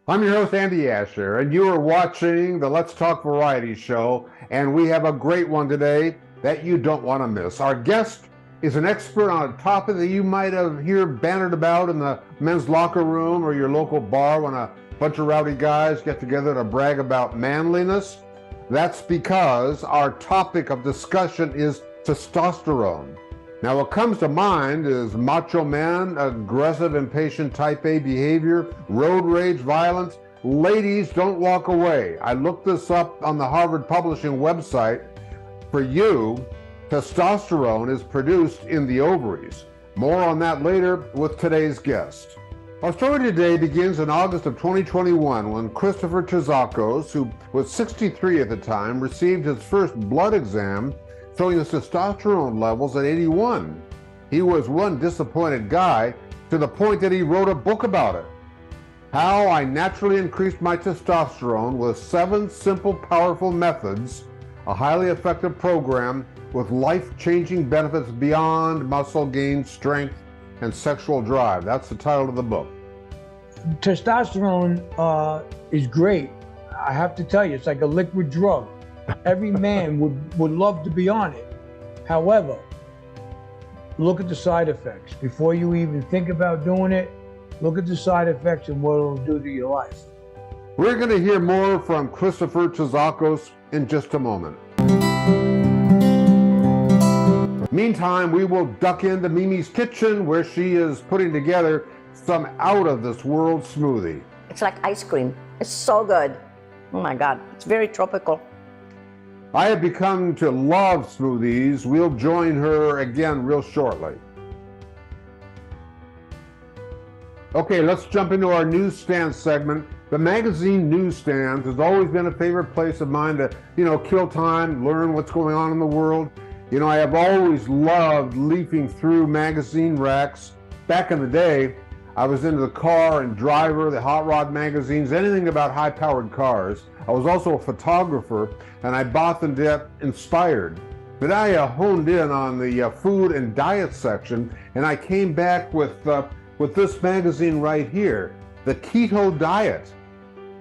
I'm your host, Andy Asher, and you are watching the Let's Talk Variety Show, and we have a great one today that you don't want to miss. Our guest is an expert on a topic that you might have heard bannered about in the men's locker room or your local bar when a bunch of rowdy guys get together to brag about manliness. That's because our topic of discussion is testosterone. Now, what comes to mind is macho man, aggressive, impatient type A behavior, road rage, violence. Ladies, don't walk away. I looked this up on the Harvard Publishing website. For you, testosterone is produced in the ovaries. More on that later with today's guest. Our story today begins in August of 2021 when Christopher Terzakos, who was 63 at the time, received his first blood exam showing his testosterone levels at 81. He was one disappointed guy to the point that he wrote a book about it. How I Naturally Increased My Testosterone with 7 Simple, Powerful Methods, a highly effective program with life-changing benefits beyond muscle gain, strength, and sexual drive. That's the title of the book. Testosterone is great. I have to tell you, it's like a liquid drug. Every man would love to be on it. However, look at the side effects. Before you even think about doing it, look at the side effects and what it'll do to your life. We're going to hear more from Christopher Terzakos in just a moment. Meantime, we will duck into Mimi's kitchen where she is putting together some out-of-this-world smoothie. It's like ice cream. It's so good. Oh my God, it's very tropical. I have become to love smoothies. We'll join her again real shortly. Okay, let's jump into our newsstand segment. The magazine newsstands has always been a favorite place of mine to, kill time, learn what's going on in the world. I have always loved leafing through magazine racks. Back in the day, I was into the car and driver, the hot rod magazines, anything about high-powered cars. I was also a photographer, and I bought them to get inspired. But I honed in on the food and diet section, and I came back with this magazine right here, The Keto Diet.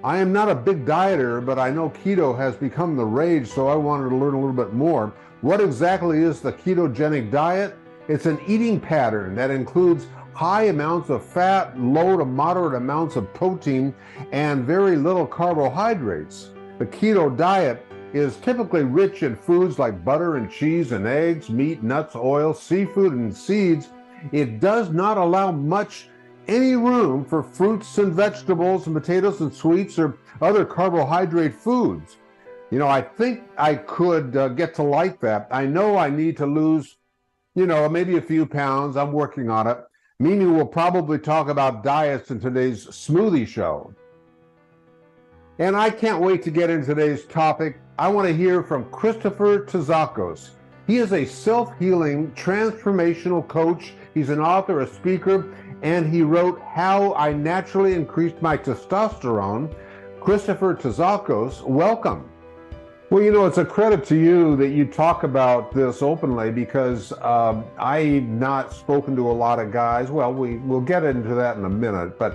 I am not a big dieter, but I know keto has become the rage, so I wanted to learn a little bit more. What exactly is the ketogenic diet? It's an eating pattern that includes high amounts of fat, low to moderate amounts of protein, and very little carbohydrates. The keto diet is typically rich in foods like butter and cheese and eggs, meat, nuts, oil, seafood, and seeds. It does not allow any room for fruits and vegetables and potatoes and sweets or other carbohydrate foods. I think I could get to like that. I know I need to lose, maybe a few pounds. I'm working on it. Mimi will probably talk about diets in today's smoothie show. And I can't wait to get into today's topic. I want to hear from Christopher Terzakos. He is a self-healing transformational coach. He's an author, a speaker, and he wrote How I Naturally Increased My Testosterone. Christopher Terzakos, welcome. Well, it's a credit to you that you talk about this openly because I've not spoken to a lot of guys, well, we'll get into that in a minute, but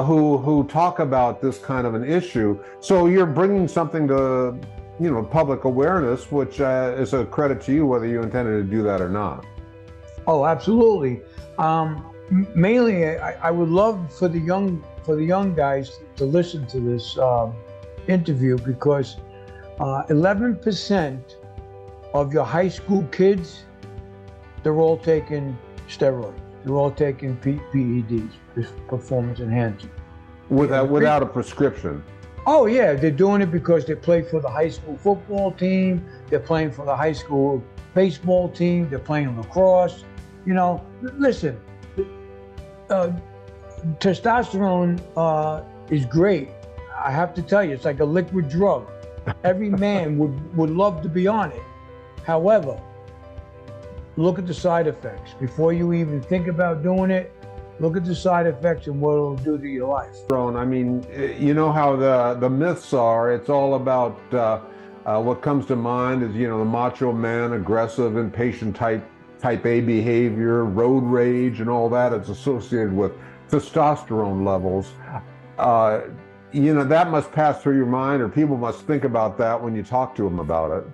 who talk about this kind of an issue. So you're bringing something to, public awareness, which is a credit to you, whether you intended to do that or not. Oh, absolutely. Mainly, I would love for the young guys to listen to this interview because 11% of your high school kids, they're all taking steroids. They're all taking PEDs, performance enhancing. Without a prescription. Oh yeah, they're doing it because they play for the high school football team, they're playing for the high school baseball team, they're playing lacrosse. Listen, testosterone is great. I have to tell you, it's like a liquid drug. Every man would love to be on it. However, look at the side effects. Before you even think about doing it, look at the side effects and what it'll do to your life. I mean, you know how the myths are. It's all about what comes to mind is, the macho man, aggressive, impatient type A behavior, road rage, and all that. It's associated with testosterone levels. that must pass through your mind, or people must think about that when you talk to them about it.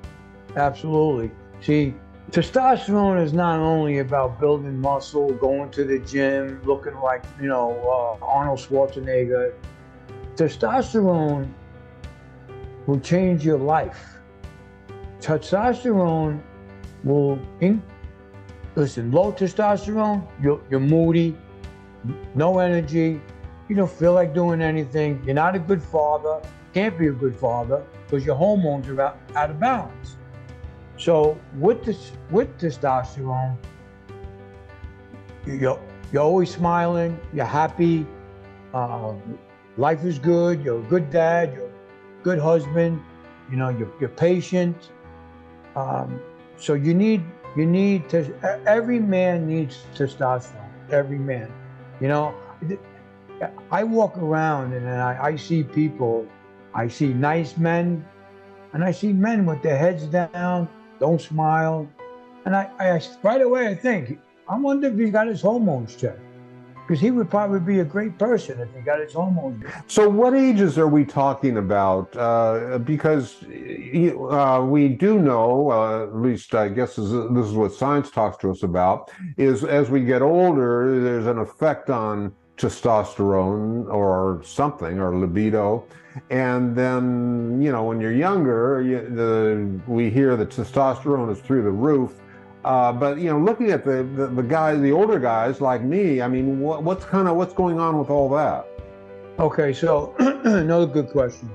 Absolutely. See, testosterone is not only about building muscle, going to the gym, looking like, Arnold Schwarzenegger. Testosterone will change your life. Testosterone will, low testosterone, you're moody, no energy, you don't feel like doing anything, you're not a good father, can't be a good father because your hormones are out of balance. So with testosterone, you're always smiling, you're happy, life is good, you're a good dad, you're a good husband, you're patient. So you need every man needs testosterone, every man. I walk around and I see people, I see nice men, and I see men with their heads down, don't smile. And I right away I think, I wonder if he's got his hormones checked. Because he would probably be a great person if he got his hormones checked. So what ages are we talking about? Because we do know, at least I guess this is what science talks to us about, is as we get older, there's an effect on testosterone or something, or libido. And then, when you're younger, we hear that testosterone is through the roof. But looking at the guys, the older guys like me, I mean, what's going on with all that? Okay, so another good question.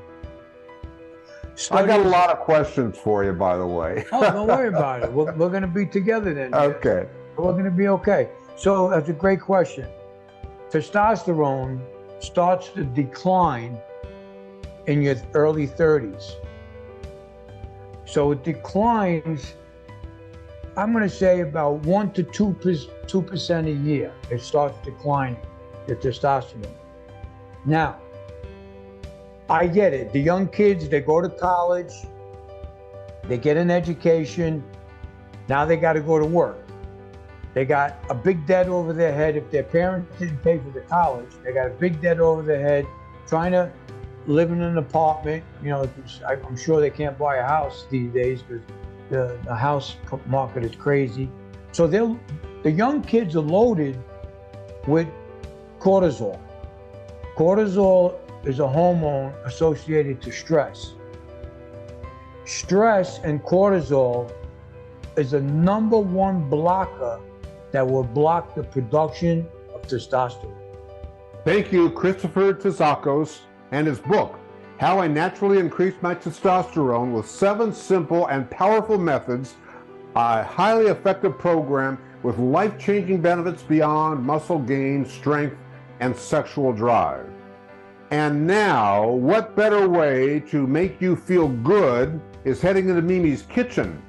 I got a lot of questions for you, by the way. Oh, don't worry about it. We're going to be together then. Okay. We're going to be okay. So that's a great question. Testosterone starts to decline in your early 30s. So it declines, I'm going to say about 1 to 2% a year. It starts declining, the testosterone. Now, I get it. The young kids, they go to college, they get an education, now they got to go to work. They got a big debt over their head. If their parents didn't pay for the college, they got a big debt over their head, trying to live in an apartment. I'm sure they can't buy a house these days because the house market is crazy. So the young kids are loaded with cortisol. Cortisol is a hormone associated to stress. Stress and cortisol is the #1 blocker that will block the production of testosterone. Thank you, Christopher Terzakos, and his book, How I Naturally Increased My Testosterone with 7 Simple and Powerful Methods, a highly effective program with life-changing benefits beyond muscle gain, strength, and sexual drive. And now, what better way to make you feel good is heading into Mimi's kitchen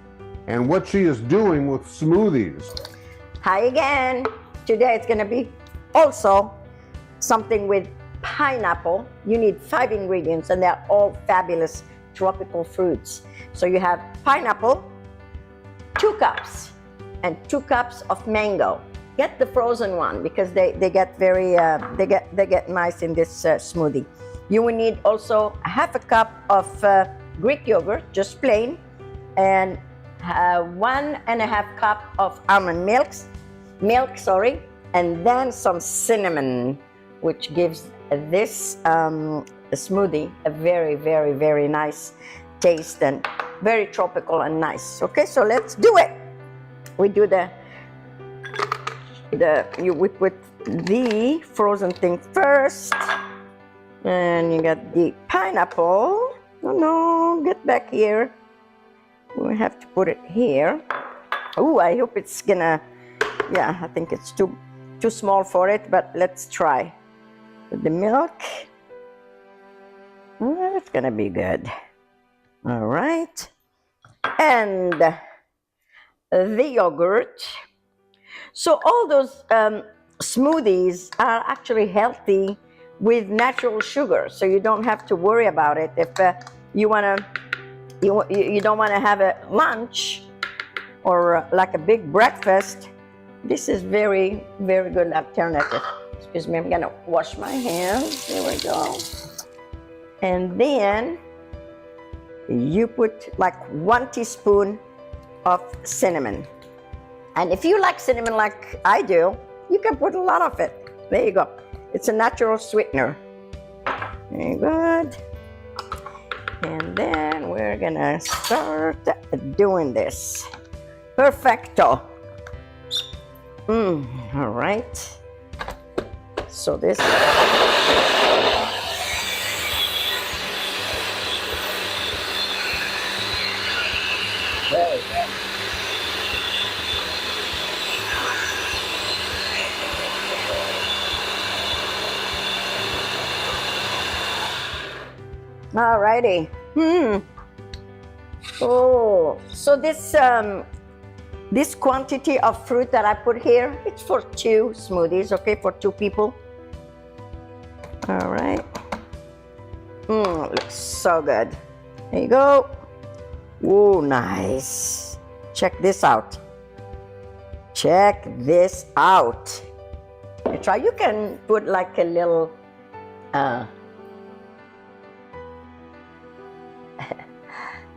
and what she is doing with smoothies. Hi again. Today it's going to be also something with pineapple. You need 5 ingredients and they're all fabulous tropical fruits. So you have pineapple, 2 cups, and 2 cups of mango. Get the frozen one because they get very they get nice in this smoothie. You will need also 1/2 cup of Greek yogurt, just plain, and 1.5 cup of almond milk, and then some cinnamon, which gives this smoothie a very, very, very nice taste and very tropical and nice. Okay, so let's do it. We do we put the frozen thing first, and you got the pineapple. Oh no, get back here. We have to put it here. Oh, I hope it's gonna, yeah, I think it's too small for it, but let's try. With the milk. It's gonna be good. All right. And the yogurt. So all those smoothies are actually healthy with natural sugar, so you don't have to worry about it. If you don't want to have a lunch or like a big breakfast, this is very, very good alternative. Excuse me, I'm gonna wash my hands. There we go. And then you put like 1 teaspoon of cinnamon. And if you like cinnamon like I do, you can put a lot of it. There you go. It's a natural sweetener. Very good. And then we're gonna start doing this. Perfecto. All right. So this. Very good. All righty. Oh, so this quantity of fruit that I put here, it's for 2 smoothies, okay, for 2 people. All right. Looks so good. There you go. Oh, nice. Check this out. Check this out. You try. You can put like a little a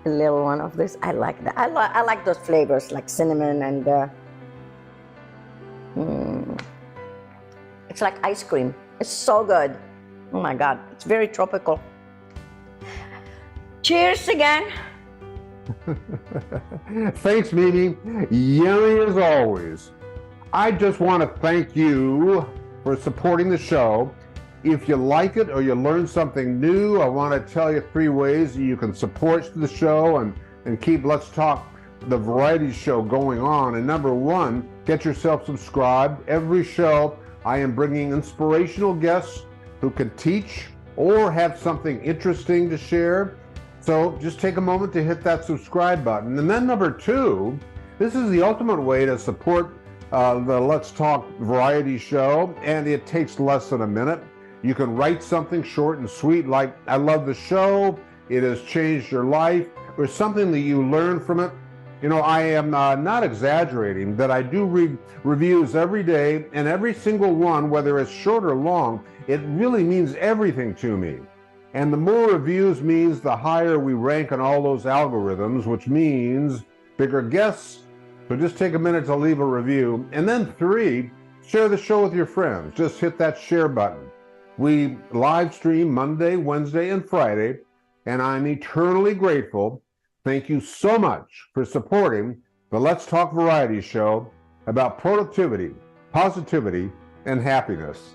little one of this. I like that. I like those flavors like cinnamon and it's like ice cream. It's so good. Oh my God, it's very tropical. Cheers again. Thanks, Mimi. Yummy as always. I just want to thank you for supporting the show. If you like it or you learn something new, I want to tell you 3 ways you can support the show and keep Let's Talk, the variety show, going on. And number 1, get yourself subscribed. Every show I am bringing inspirational guests who can teach or have something interesting to share. So just take a moment to hit that subscribe button. And then number 2, this is the ultimate way to support the Let's Talk variety show, and it takes less than a minute. You can write something short and sweet like, I love the show, it has changed your life, or something that you learned from it. You know, I am not exaggerating that I do read reviews every day, and every single one, whether it's short or long, it really means everything to me. And the more reviews means the higher we rank on all those algorithms, which means bigger guests. So just take a minute to leave a review. And then 3, share the show with your friends. Just hit that share button. We live stream Monday, Wednesday, and Friday, and I'm eternally grateful. Thank you so much for supporting the Let's Talk variety show about productivity, positivity, and happiness.